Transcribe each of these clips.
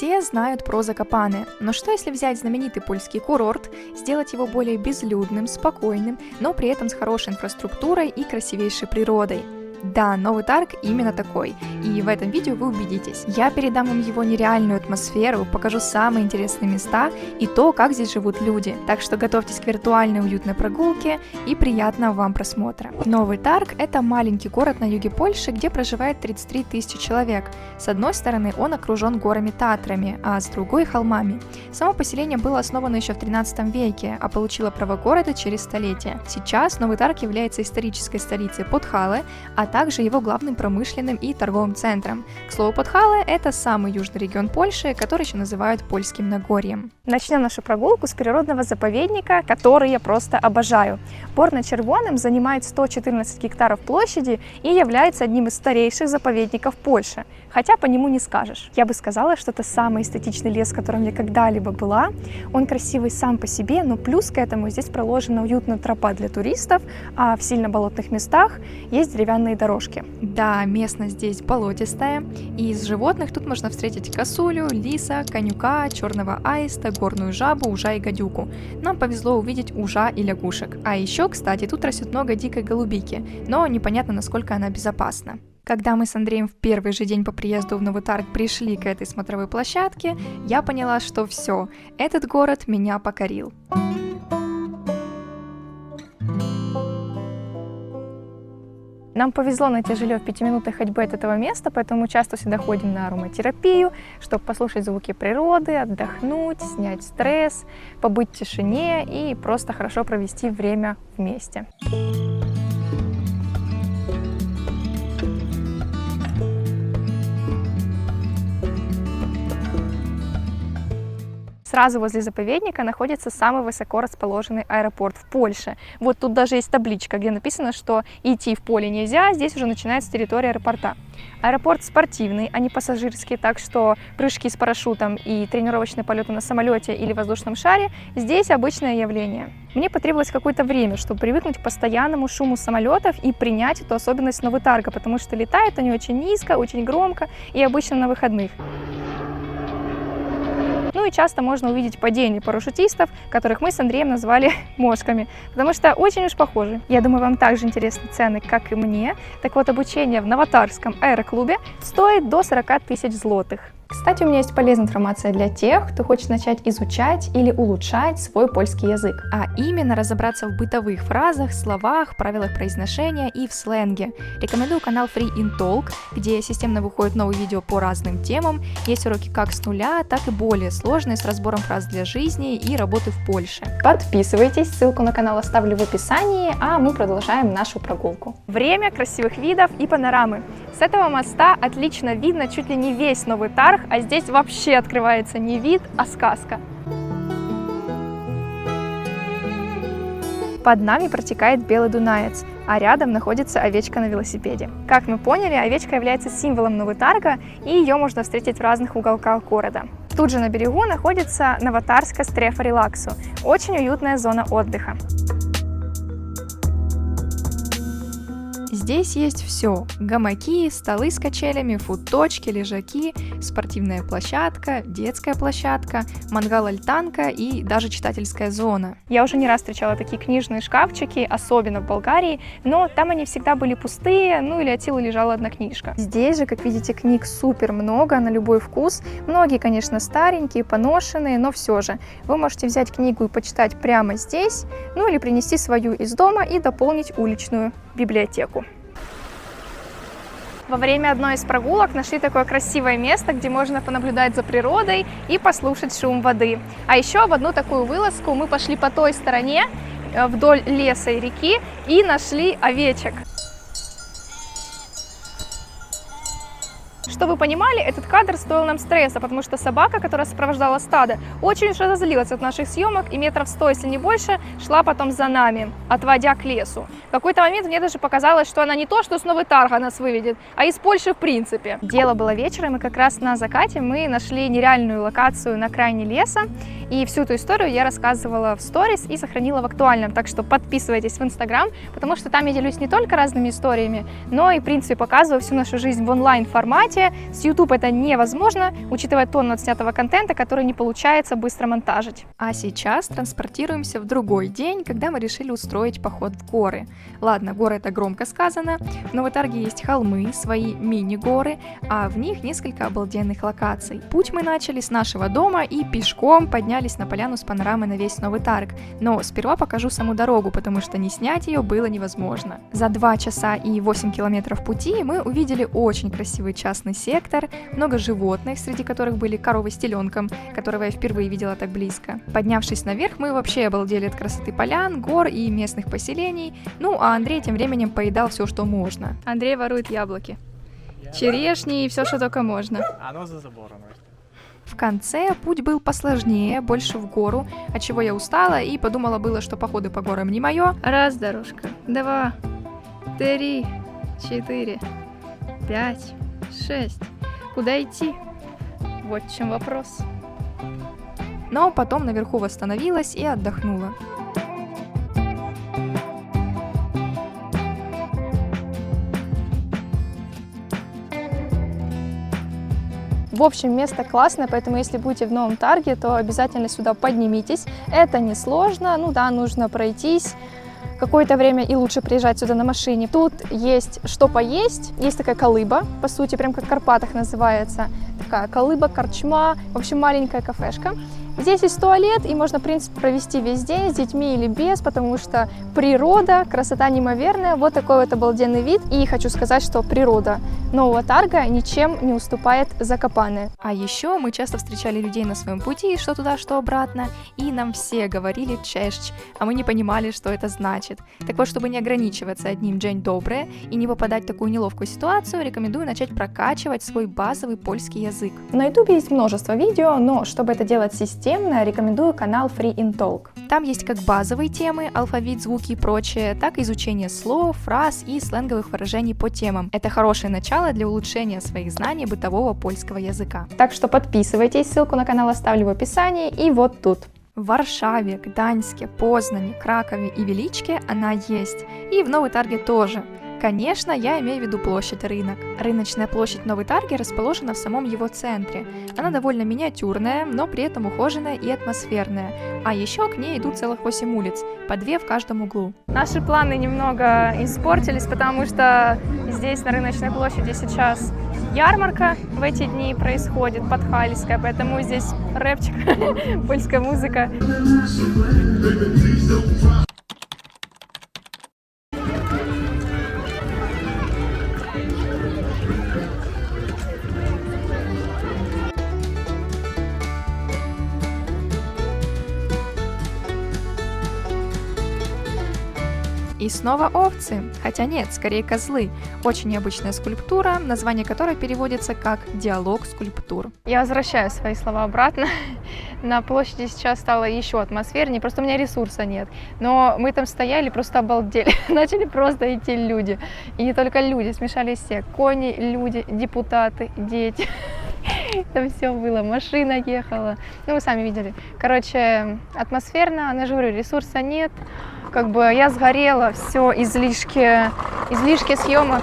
Все знают про Закопане, но что если взять знаменитый польский курорт, сделать его более безлюдным, спокойным, но при этом с хорошей инфраструктурой и красивейшей природой? Да, Новый Тарг именно такой, и в этом видео вы убедитесь. Я передам вам его нереальную атмосферу, покажу самые интересные места и то, как здесь живут люди. Так что готовьтесь к виртуальной уютной прогулке и приятного вам просмотра. Новый Тарг – это маленький город на юге Польши, где проживает 33 тысячи человек. С одной стороны, он окружен горами-татрами, а с другой – холмами. Само поселение было основано еще в 13 веке, а получило право города через столетия. Сейчас Новый Тарг является исторической столицей Подхалы, а также его главным промышленным и торговым центром. К слову, Подхалы – это самый южный регион Польши, который еще называют Польским Нагорьем. Начнем нашу прогулку с природного заповедника, который я просто обожаю. Борно-Червоным занимает 114 гектаров площади и является одним из старейших заповедников Польши. Хотя по нему не скажешь. Я бы сказала, что это самый эстетичный лес, в котором я когда-либо была. Он красивый сам по себе, но плюс к этому здесь проложена уютная тропа для туристов, а в сильно болотных местах есть деревянные дорожки. Да, местность здесь болотистая, и из животных тут можно встретить косулю, лиса, конюка, черного аиста, горную жабу, ужа и гадюку. Нам повезло увидеть ужа и лягушек. А еще, кстати, тут растет много дикой голубики, но непонятно, насколько она безопасна. Когда мы с Андреем в первый же день по приезду в Новый Тарг пришли к этой смотровой площадке, я поняла, что все, этот город меня покорил. Нам повезло найти жилье в 5 минутах ходьбы от этого места, поэтому мы часто сюда ходим на ароматерапию, чтобы послушать звуки природы, отдохнуть, снять стресс, побыть в тишине и просто хорошо провести время вместе. Сразу возле заповедника находится самый высоко расположенный аэропорт в Польше. Вот тут даже есть табличка, где написано, что идти в поле нельзя, здесь уже начинается территория аэропорта. Аэропорт спортивный, а не пассажирский, так что прыжки с парашютом и тренировочные полеты на самолете или воздушном шаре здесь обычное явление. Мне потребовалось какое-то время, чтобы привыкнуть к постоянному шуму самолетов и принять эту особенность Нового Тарга, потому что летают они очень низко, очень громко и обычно на выходных. Ну и часто можно увидеть падение парашютистов, которых мы с Андреем назвали мошками, потому что очень уж похожи. Я думаю, вам также интересны цены, как и мне. Так вот, обучение в Новотаргском аэроклубе стоит до 40 тысяч злотых. Кстати, у меня есть полезная информация для тех, кто хочет начать изучать или улучшать свой польский язык, а именно разобраться в бытовых фразах, словах, правилах произношения и в сленге. Рекомендую канал Free in Talk, где системно выходят новые видео по разным темам. Есть уроки как с нуля, так и более сложные, с разбором фраз для жизни и работы в Польше. Подписывайтесь, ссылку на канал оставлю в описании, а мы продолжаем нашу прогулку. Время красивых видов и панорамы. С этого моста отлично видно чуть ли не весь Новый Тарг, а здесь вообще открывается не вид, а сказка. Под нами протекает Белый Дунаец, а рядом находится овечка на велосипеде. Как мы поняли, овечка является символом Нового Тарга, и ее можно встретить в разных уголках города. Тут же на берегу находится Новотаргская стрефа релаксу, очень уютная зона отдыха. Здесь есть все: гамаки, столы с качелями, фудточки, лежаки, спортивная площадка, детская площадка, мангал-альтанка и даже читательская зона. Я уже не раз встречала такие книжные шкафчики, особенно в Болгарии, но там они всегда были пустые, ну или от силы лежала одна книжка. Здесь же, как видите, книг супер много, на любой вкус. Многие, конечно, старенькие, поношенные, но все же. Вы можете взять книгу и почитать прямо здесь, ну или принести свою из дома и дополнить уличную библиотеку. Во время одной из прогулок нашли такое красивое место, где можно понаблюдать за природой и послушать шум воды. А еще в одну такую вылазку мы пошли по той стороне, вдоль леса и реки, и нашли овечек. Чтобы вы понимали, этот кадр стоил нам стресса, потому что собака, которая сопровождала стадо, очень уж разозлилась от наших съемок и метров 100, если не больше, шла потом за нами, отводя к лесу. В какой-то момент мне даже показалось, что она не то, что с Нового Тарга нас выведет, а из Польши в принципе. Дело было вечером, и как раз на закате мы нашли нереальную локацию на окраине леса. И всю эту историю я рассказывала в сторис и сохранила в актуальном, так что подписывайтесь в Инстаграм, потому что там я делюсь не только разными историями, но и, в принципе, показываю всю нашу жизнь в онлайн-формате. С YouTube это невозможно, учитывая тонну отснятого контента, который не получается быстро монтажить. А сейчас транспортируемся в другой день, когда мы решили устроить поход в горы. Ладно, горы это громко сказано. В Новой Тарге есть холмы, свои мини-горы, а в них несколько обалденных локаций. Путь мы начали с нашего дома и пешком поднялись на поляну с панорамой на весь Новый Тарг. Но сперва покажу саму дорогу, потому что не снять ее было невозможно. За 2 часа и 8 километров пути мы увидели очень красивый частный сектор, много животных, среди которых были коровы с теленком, которого я впервые видела так близко. Поднявшись наверх, мы вообще обалдели от красоты полян, гор и местных поселений. Ну, а Андрей тем временем поедал все, что можно. Андрей ворует яблоки, черешни и все, что только можно. Оно за забором. В конце путь был посложнее, больше в гору, от чего я устала и подумала было, что походы по горам не мое. Раз дорожка, 2, 3, 4, 5, 6. Куда идти? Вот в чем вопрос. Но потом наверху восстановилась и отдохнула. В общем, место классное, поэтому если будете в Новом Тарге, то обязательно сюда поднимитесь. Это несложно, ну да, нужно пройтись какое-то время и лучше приезжать сюда на машине. Тут есть что поесть, есть такая колыба, по сути, прям как в Карпатах называется. Такая колыба, корчма, в общем, маленькая кафешка. Здесь есть туалет, и можно, в принципе, провести весь день с детьми или без, потому что природа, красота неимоверная, вот такой вот обалденный вид. И хочу сказать, что природа Нового Тарга ничем не уступает Закопане. А еще мы часто встречали людей на своем пути, что туда, что обратно, и нам все говорили чешч, а мы не понимали, что это значит. Так вот, чтобы не ограничиваться одним «Dzień dobry» и не попадать в такую неловкую ситуацию, рекомендую начать прокачивать свой базовый польский язык. На YouTube есть множество видео, но чтобы это делать системно, рекомендую канал Free in Talk. Там есть как базовые темы, алфавит, звуки и прочее, так и изучение слов, фраз и сленговых выражений по темам. Это хорошее начало для улучшения своих знаний бытового польского языка. Так что подписывайтесь, ссылку на канал оставлю в описании и вот тут. В Варшаве, Гданьске, Познане, Кракове и Величке она есть. И в Новой Тарге тоже. Конечно, я имею в виду площадь рынок. Рыночная площадь Новой Тарги расположена в самом его центре. Она довольно миниатюрная, но при этом ухоженная и атмосферная. А еще к ней идут целых 8 улиц, по 2 в каждом углу. Наши планы немного испортились, потому что здесь на рыночной площади сейчас ярмарка в эти дни происходит, подхальская, поэтому здесь рэпчик, польская музыка. И снова овцы, хотя нет, скорее козлы. Очень необычная скульптура, название которой переводится как «диалог скульптур». Я возвращаю свои слова обратно. На площади сейчас стало еще атмосфернее, просто у меня ресурса нет. Но мы там стояли, просто обалдели. Начали просто идти люди. И не только люди, смешались все. Кони, люди, депутаты, дети. Там все было, машина ехала. Ну, вы сами видели. Короче, атмосферно, я же говорю, ресурса нет. Как бы я сгорела, все, излишки съемок.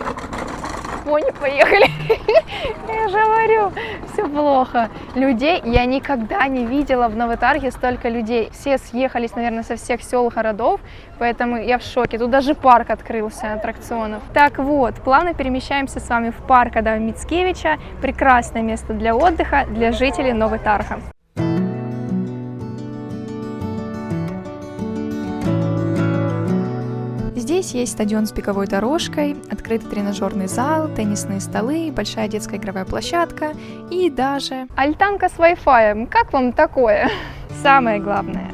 Кони поехали. Я же говорю, все плохо. Людей я никогда не видела в Новой Тарге столько людей. Все съехались, наверное, со всех сел, городов, поэтому я в шоке. Тут даже парк открылся аттракционов. Так вот, плавно перемещаемся с вами в парк Адама Мицкевича. Прекрасное место для отдыха для жителей Новой Тарга. Здесь есть стадион с беговой дорожкой, открытый тренажерный зал, теннисные столы, большая детская игровая площадка и даже альтанка с Wi-Fi. Как вам такое? Самое главное,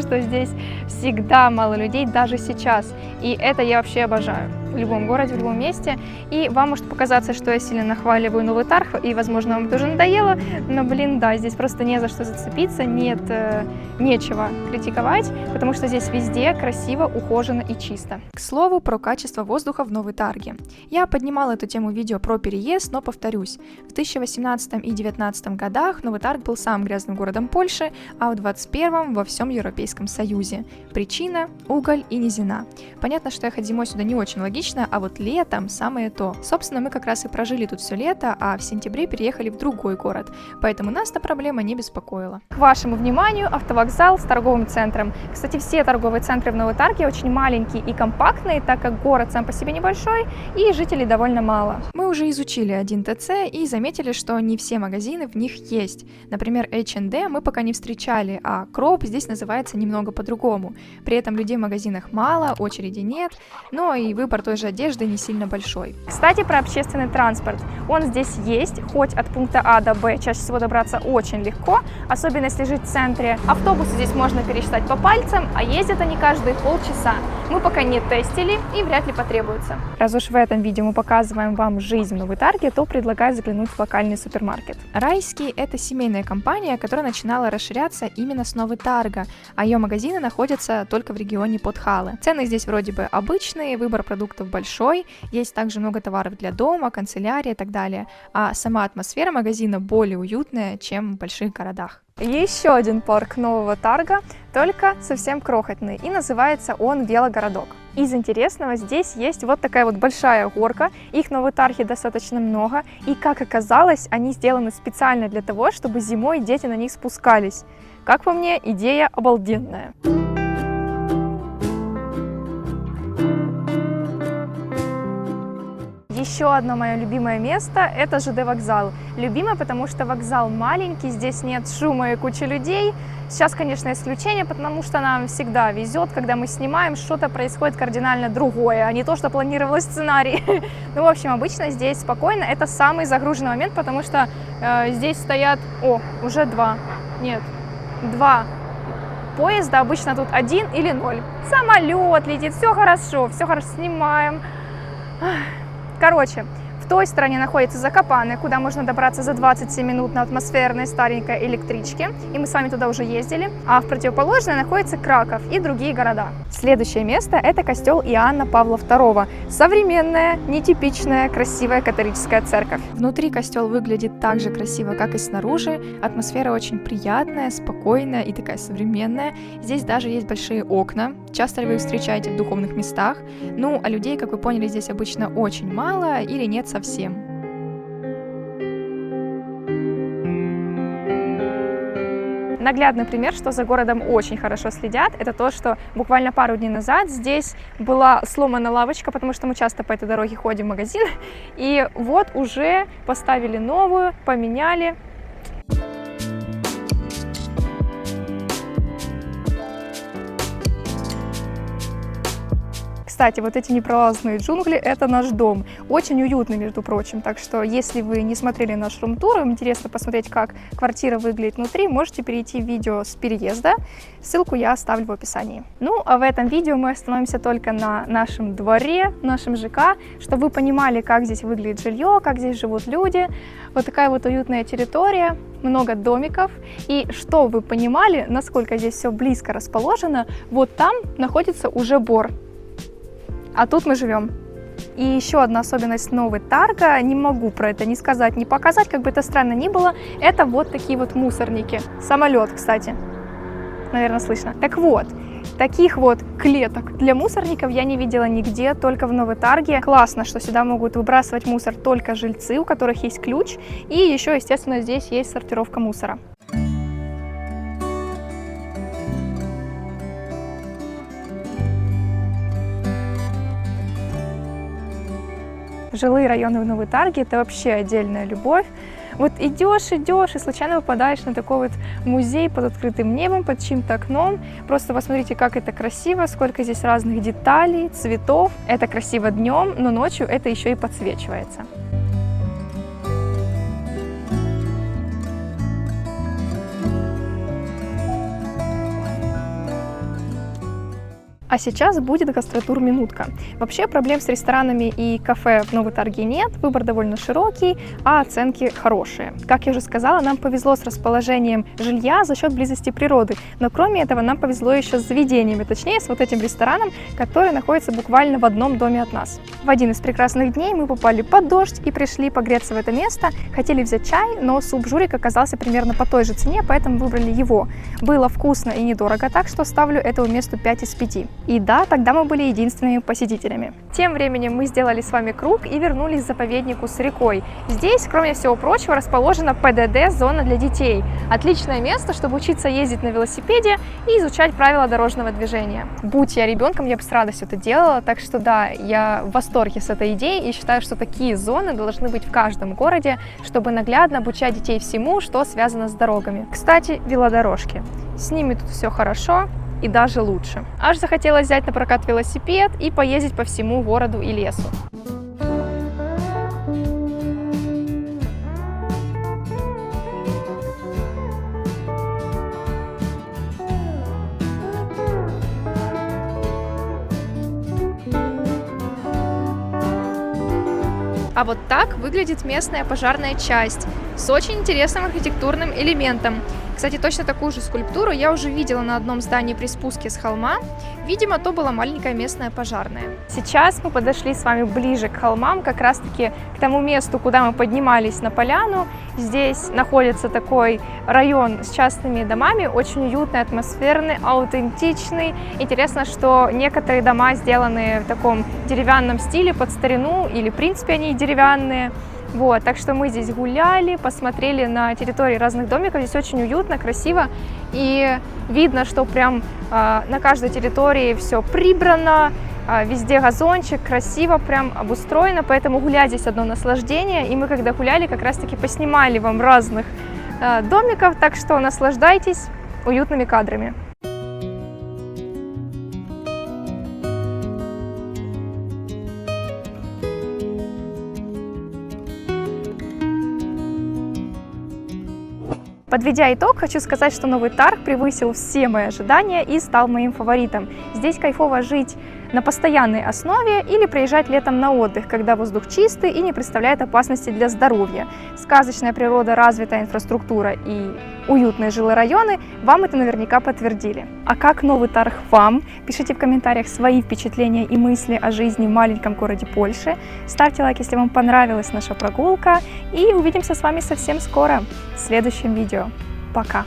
что здесь всегда мало людей, даже сейчас. И это я вообще обожаю. в любом городе, в любом месте. И вам может показаться, что я сильно нахваливаю Новый Тарг, и, возможно, вам тоже надоело, но, блин, да, здесь просто не за что зацепиться, нечего критиковать, потому что здесь везде красиво, ухоженно и чисто. К слову, про качество воздуха в Новой Тарге. Я поднимала эту тему в видео про переезд, но повторюсь, в 2018 и 2019 годах Новый Тарг был самым грязным городом Польши, а в 2021 во всем Европейском Союзе. Причина – уголь и низина. Понятно, что ехать зимой сюда не очень логично, а вот летом самое то. Собственно, мы как раз и прожили тут все лето, а в сентябре переехали в другой город, поэтому нас эта проблема не беспокоила. К вашему вниманию, автовокзал с торговым центром. Кстати, все торговые центры в Новой Тарге очень маленькие и компактные, так как город сам по себе небольшой и жителей довольно мало. Мы уже изучили один ТЦ и заметили, что не все магазины в них есть. Например, H&M мы пока не встречали, а Кроп здесь называется немного по-другому. При этом людей в магазинах мало, очереди нет, но и выбор той же одежды не сильно большой. Кстати, про общественный транспорт. Он здесь есть, хоть от пункта А до Б чаще всего добраться очень легко, особенно если жить в центре. Автобусы здесь можно пересчитать по пальцам, а ездят они каждые полчаса. Мы пока не тестили и вряд ли потребуется. Раз уж в этом видео мы показываем вам жизнь в Новой Тарге, то предлагаю заглянуть в локальный супермаркет. Райский – это семейная компания, которая начинала расширяться именно с Новой Тарга, а ее магазины находятся только в регионе Подхалы. Цены здесь вроде бы обычные, выбор продуктов большой, есть также много товаров для дома, канцелярии и так далее, а сама атмосфера магазина более уютная, чем в больших городах. Еще один парк Нового Тарга, только совсем крохотный, и называется он Велогородок. Из интересного здесь есть вот такая вот большая горка, их в Новой Тарге достаточно много, и, как оказалось, они сделаны специально для того, чтобы зимой дети на них спускались. Как по мне, идея обалденная. Еще одно мое любимое место – это ЖД вокзал. Любимое, потому что вокзал маленький, здесь нет шума и кучи людей. Сейчас, конечно, исключение, потому что нам всегда везет, когда мы снимаем, что-то происходит кардинально другое, а не то, что планировалось в сценарии. Ну, в общем, обычно здесь спокойно. Это самый загруженный момент, потому что здесь стоят, уже два поезда, обычно тут 1 или 0. Самолет летит, все хорошо, снимаем. Короче, в той стороне находится Закопане, куда можно добраться за 27 минут на атмосферной старенькой электричке, и мы с вами туда уже ездили, а в противоположной находится Краков и другие города. Следующее место – это костел Иоанна Павла II. Современная, нетипичная, красивая католическая церковь. Внутри костел выглядит так же красиво, как и снаружи, атмосфера очень приятная, спокойная и такая современная. Здесь даже есть большие окна, часто ли вы их встречаете в духовных местах, ну, а людей, как вы поняли, здесь обычно очень мало или нет совсем. Наглядный пример, что за городом очень хорошо следят, это то, что буквально пару дней назад здесь была сломана лавочка, потому что мы часто по этой дороге ходим в магазин, и вот уже поставили новую, поменяли. Кстати, вот эти непролазные джунгли – это наш дом. Очень уютный, между прочим. Так что, если вы не смотрели наш рум-тур, вам интересно посмотреть, как квартира выглядит внутри, можете перейти в видео с переезда. Ссылку я оставлю в описании. Ну, а в этом видео мы остановимся только на нашем дворе, нашем ЖК, чтобы вы понимали, как здесь выглядит жилье, как здесь живут люди. Вот такая вот уютная территория, много домиков. И что вы понимали, насколько здесь все близко расположено, вот там находится уже Бор. А тут мы живем. И еще одна особенность Новой Тарга, не могу про это ни сказать, ни показать, как бы это странно ни было, это вот такие вот мусорники. Самолет, кстати, наверное, слышно. Так вот, таких вот клеток для мусорников я не видела нигде, только в Новой Тарге. Классно, что сюда могут выбрасывать мусор только жильцы, у которых есть ключ, и еще, естественно, здесь есть сортировка мусора. Жилые районы в Новой Тарге – это вообще отдельная любовь. Вот идешь и случайно попадаешь на такой вот музей под открытым небом, под чьим-то окном. Просто посмотрите, как это красиво, сколько здесь разных деталей, цветов. Это красиво днем, но ночью это еще и подсвечивается. А сейчас будет гастротур минутка. Вообще проблем с ресторанами и кафе в Новой Тарге нет, выбор довольно широкий, а оценки хорошие. Как я уже сказала, нам повезло с расположением жилья за счет близости природы, но кроме этого нам повезло еще с заведениями, точнее с вот этим рестораном, который находится буквально в одном доме от нас. В один из прекрасных дней мы попали под дождь и пришли погреться в это место, хотели взять чай, но суп Журик оказался примерно по той же цене, поэтому выбрали его. Было вкусно и недорого, так что ставлю этому месту 5 из 5. И да, тогда мы были единственными посетителями. Тем временем мы сделали с вами круг и вернулись к заповеднику с рекой. Здесь, кроме всего прочего, расположена ПДД-зона для детей. Отличное место, чтобы учиться ездить на велосипеде и изучать правила дорожного движения. Будь я ребенком, я бы с радостью это делала, так что да, я в восторге с этой идеей и считаю, что такие зоны должны быть в каждом городе, чтобы наглядно обучать детей всему, что связано с дорогами. Кстати, велодорожки. С ними тут все хорошо и даже лучше. Аж захотелось взять на прокат велосипед и поездить по всему городу и лесу. А вот так выглядит местная пожарная часть с очень интересным архитектурным элементом. Кстати, точно такую же скульптуру я уже видела на одном здании при спуске с холма. Видимо, то была маленькая местная пожарная. Сейчас мы подошли с вами ближе к холмам, как раз-таки к тому месту, куда мы поднимались на поляну. Здесь находится такой район с частными домами, очень уютный, атмосферный, аутентичный. Интересно, что некоторые дома сделаны в таком деревянном стиле под старину, или в принципе они деревянные. Вот, так что мы здесь гуляли, посмотрели на территории разных домиков. Здесь очень уютно, красиво, и видно, что прям на каждой территории все прибрано, везде газончик, красиво прям обустроено, поэтому гулять здесь одно наслаждение. И мы, когда гуляли, как раз-таки поснимали вам разных домиков, так что наслаждайтесь уютными кадрами. Подведя итог, хочу сказать, что Новый Тарг превысил все мои ожидания и стал моим фаворитом. Здесь кайфово жить на постоянной основе или приезжать летом на отдых, когда воздух чистый и не представляет опасности для здоровья. Сказочная природа, развитая инфраструктура и уютные жилые районы вам это наверняка подтвердили. А как Новый Тарг вам? Пишите в комментариях свои впечатления и мысли о жизни в маленьком городе Польши. Ставьте лайк, если вам понравилась наша прогулка. И увидимся с вами совсем скоро в следующем видео. Пока!